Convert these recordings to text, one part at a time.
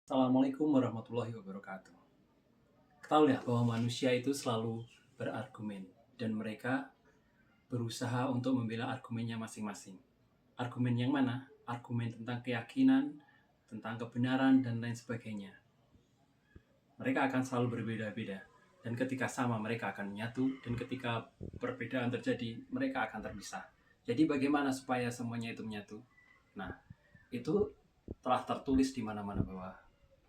Assalamualaikum warahmatullahi wabarakatuh. Ketahuilah bahwa manusia itu selalu berargumen dan mereka berusaha untuk membela argumennya masing-masing. Argumen yang mana? Argumen tentang keyakinan, tentang kebenaran, dan lain sebagainya. Mereka akan selalu berbeda-beda. Dan ketika sama mereka akan menyatu, dan ketika perbedaan terjadi, mereka akan terpisah. Jadi bagaimana supaya semuanya itu menyatu? Nah, itu telah tertulis di mana-mana bahwa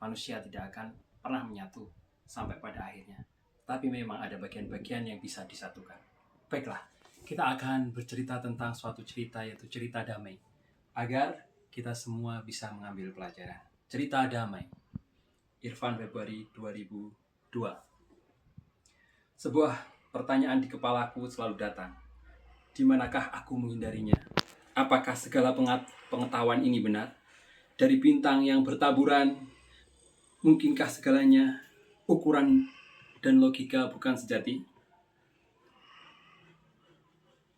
manusia tidak akan pernah menyatu sampai pada akhirnya. Tapi memang ada bagian-bagian yang bisa disatukan. Baiklah, kita akan bercerita tentang suatu cerita, yaitu cerita damai, agar kita semua bisa mengambil pelajaran. Cerita damai, Irfan Februari 2002. Sebuah pertanyaan di kepalaku selalu datang. Di manakah aku menghindarinya? Apakah segala pengetahuan ini benar? Dari bintang yang bertaburan, mungkinkah segalanya ukuran dan logika bukan sejati?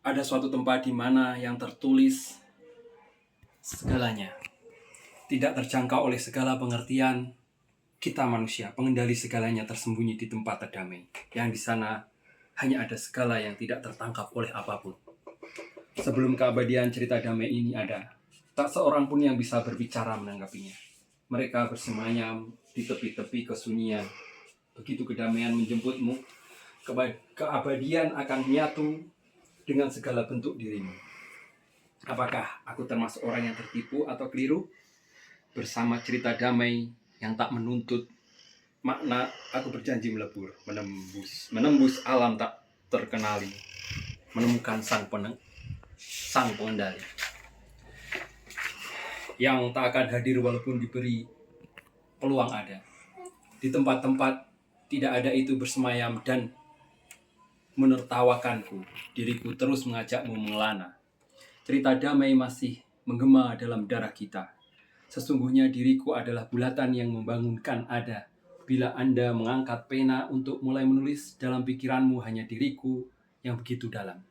Ada suatu tempat di mana yang tertulis segalanya tidak terjangkau oleh segala pengertian. Kita manusia, pengendali segalanya tersembunyi di tempat terdamai, yang di sana hanya ada segala yang tidak tertangkap oleh apapun. Sebelum keabadian cerita damai ini ada, tak seorang pun yang bisa berbicara menanggapinya. Mereka bersemayam di tepi-tepi kesunyian. Begitu kedamaian menjemputmu, keabadian akan menyatu dengan segala bentuk dirimu. Apakah aku termasuk orang yang tertipu atau keliru? Bersama cerita damai yang tak menuntut makna, aku berjanji melebur, menembus alam tak terkenali, menemukan sang pengendali yang tak akan hadir walaupun diberi peluang ada. Di tempat-tempat tidak ada itu bersemayam dan menertawakanku. Diriku terus mengajakmu mengelana. Cerita damai masih menggema dalam darah kita. Sesungguhnya diriku adalah bulatan yang membangunkan ada. Bila Anda mengangkat pena untuk mulai menulis, dalam pikiranmu hanya diriku yang begitu dalam.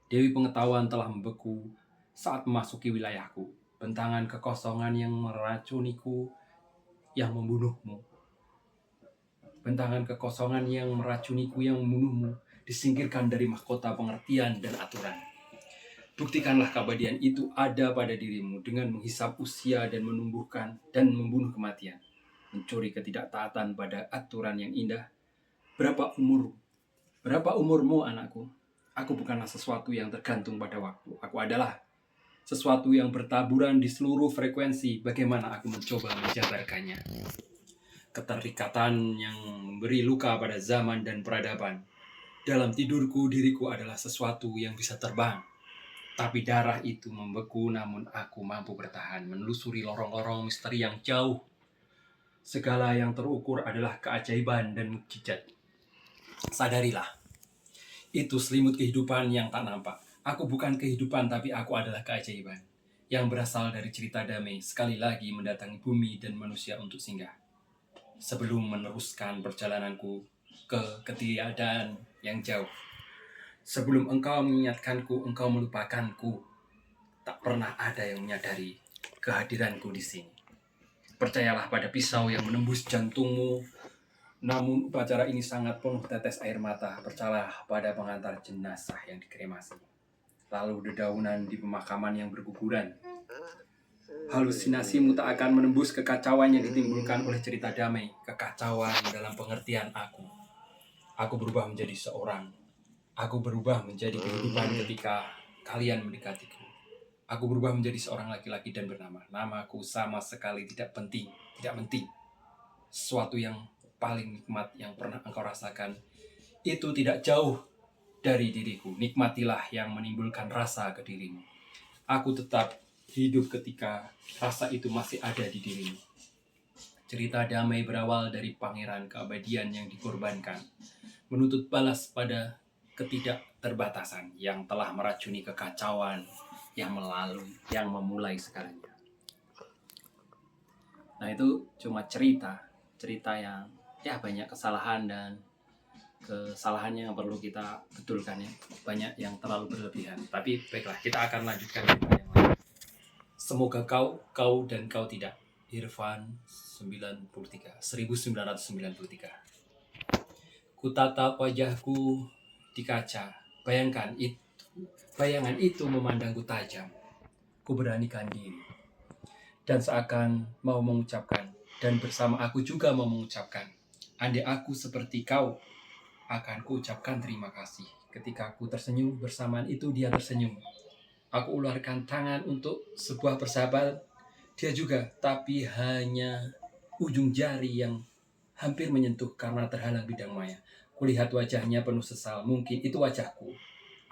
Dewi pengetahuan telah membeku saat memasuki wilayahku. Bentangan kekosongan yang meracuniku, yang membunuhmu. Bentangan kekosongan yang meracuniku, yang membunuhmu, disingkirkan dari mahkota pengertian dan aturan. Buktikanlah keabadian itu ada pada dirimu dengan menghisap usia dan menumbuhkan dan membunuh kematian. Mencuri ketidaktaatan pada aturan yang indah. Berapa umurmu, anakku? Aku bukanlah sesuatu yang tergantung pada waktu. Aku adalah sesuatu yang bertaburan di seluruh frekuensi. Bagaimana aku mencoba menjabarkannya? Keterikatan yang memberi luka pada zaman dan peradaban. Dalam tidurku, diriku adalah sesuatu yang bisa terbang. Tapi darah itu membeku, namun aku mampu bertahan, menelusuri lorong-lorong misteri yang jauh. Segala yang terukur adalah keajaiban dan mukjizat. Sadarilah, itu selimut kehidupan yang tak nampak. Aku bukan kehidupan, tapi aku adalah keajaiban yang berasal dari cerita damai, sekali lagi mendatangi bumi dan manusia untuk singgah. Sebelum meneruskan perjalananku ke ketiadaan yang jauh. Sebelum engkau mengingatkanku, engkau melupakanku. Tak pernah ada yang menyadari kehadiranku di sini. Percayalah pada pisau yang menembus jantungmu. Namun upacara ini sangat penuh tetes air mata. Percayalah pada pengantar jenazah yang dikremasi. Lalu dedaunan di pemakaman yang berguguran. Halusinasimu tak akan menembus kekacauan yang ditimbulkan oleh cerita damai. Kekacauan dalam pengertian aku. Aku berubah menjadi seorang. Aku berubah menjadi kehidupan ketika kalian mendekatiku. Aku berubah menjadi seorang laki-laki dan bernama. Namaku sama sekali tidak penting. Sesuatu yang paling nikmat yang pernah engkau rasakan itu tidak jauh dari diriku. Nikmatilah yang menimbulkan rasa ke dirimu. Aku tetap hidup ketika rasa itu masih ada di dirimu. Cerita damai berawal dari pangeran keabadian yang dikorbankan, menuntut balas pada ketidakterbatasan yang telah meracuni kekacauan yang memulai segalanya. Nah, itu cuma cerita yang banyak kesalahan dan kesalahannya yang perlu kita betulkan ya. Banyak yang terlalu berlebihan. Tapi baiklah, kita akan lanjutkan cerita yang lain. Semoga kau dan kau tidak. Irfan 1993. Ku tatap wajahku di kaca. Bayangan itu memandangku tajam. Ku beranikan diri. Dan seakan mau mengucapkan, dan bersama aku juga mau mengucapkan, andai aku seperti kau, akan ku ucapkan terima kasih. Ketika aku tersenyum, bersamaan itu dia tersenyum. Aku ulurkan tangan untuk sebuah persahabatan, dia juga, tapi hanya ujung jari yang hampir menyentuh karena terhalang bidang maya. Kulihat wajahnya penuh sesal, mungkin itu wajahku.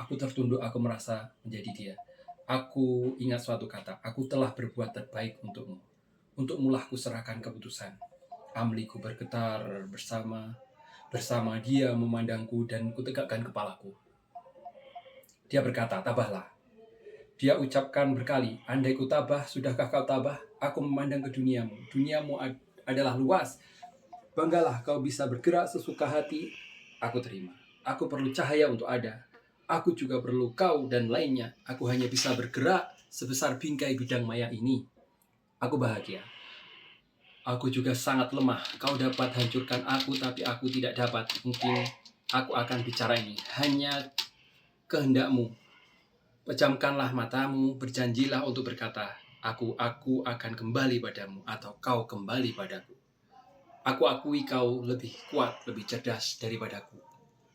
Aku tertunduk, aku merasa menjadi dia. Aku ingat suatu kata, aku telah berbuat terbaik untukmu. Untukmulah ku serahkan keputusan. Amliku bergetar bersama dia memandangku dan kutegakkan kepalaku. Dia berkata, tabahlah. Dia ucapkan berkali, andai ku tabah, sudahkah kau tabah? Aku memandang ke duniamu. Duniamu adalah luas. Banggalah kau bisa bergerak sesuka hati. Aku terima. Aku perlu cahaya untuk ada. Aku juga perlu kau dan lainnya. Aku hanya bisa bergerak sebesar bingkai bidang maya ini. Aku bahagia. Aku juga sangat lemah. Kau dapat hancurkan aku, tapi aku tidak dapat. Mungkin aku akan bicara ini. Hanya kehendakmu. Pejamkanlah matamu, berjanjilah untuk berkata, aku akan kembali padamu, atau kau kembali padaku. Aku akui kau lebih kuat, lebih cerdas daripadaku.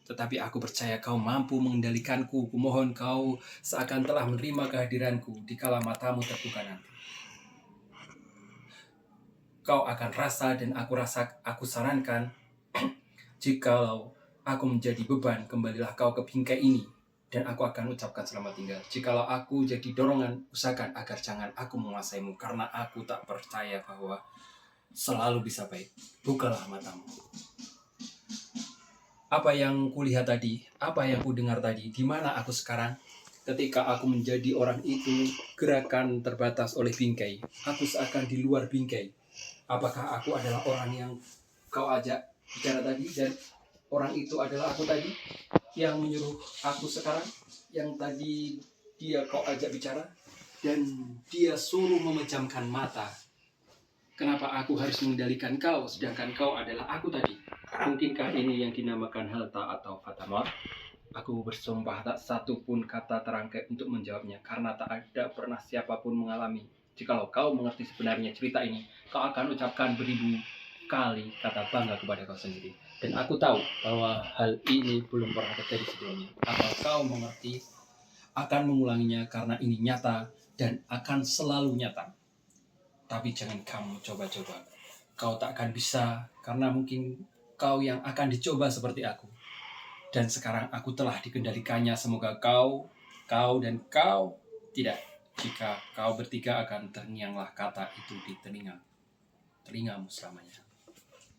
Tetapi aku percaya kau mampu mengendalikanku. Kumohon kau seakan telah menerima kehadiranku dikala matamu terbuka nanti. Kau akan rasa dan aku sarankan, jikalau aku menjadi beban, kembalilah kau ke bingkai ini. Dan aku akan ucapkan selamat tinggal. Jikalau aku jadi dorongan, usahakan agar jangan aku menguasaimu. Karena aku tak percaya bahwa selalu bisa baik. Bukalah matamu. Apa yang kulihat tadi, apa yang kudengar tadi, di mana aku sekarang? Ketika aku menjadi orang itu, gerakan terbatas oleh bingkai. Aku seakan di luar bingkai. Apakah aku adalah orang yang kau ajak bicara tadi? Dan orang itu adalah aku tadi? Yang menyuruh aku sekarang, yang tadi dia kau ajak bicara, dan dia suruh memejamkan mata. Kenapa aku harus mengendalikan kau, sedangkan kau adalah aku tadi? Mungkinkah ini yang dinamakan halta atau fatamor? Aku bersumpah tak satu pun kata terangkai untuk menjawabnya, karena tak ada pernah siapapun mengalami. Jikalau kau mengerti sebenarnya cerita ini, kau akan ucapkan beribu kali kata bangga kepada kau sendiri. Dan aku tahu bahwa hal ini belum pernah terjadi sebelumnya. Atau kau mengerti akan mengulanginya karena ini nyata dan akan selalu nyata. Tapi jangan kamu coba-coba. Kau tak akan bisa karena mungkin kau yang akan dicoba seperti aku. Dan sekarang aku telah dikendalikannya. Semoga kau dan kau tidak. Jika kau bertiga akan terngianglah kata itu di telingamu selamanya.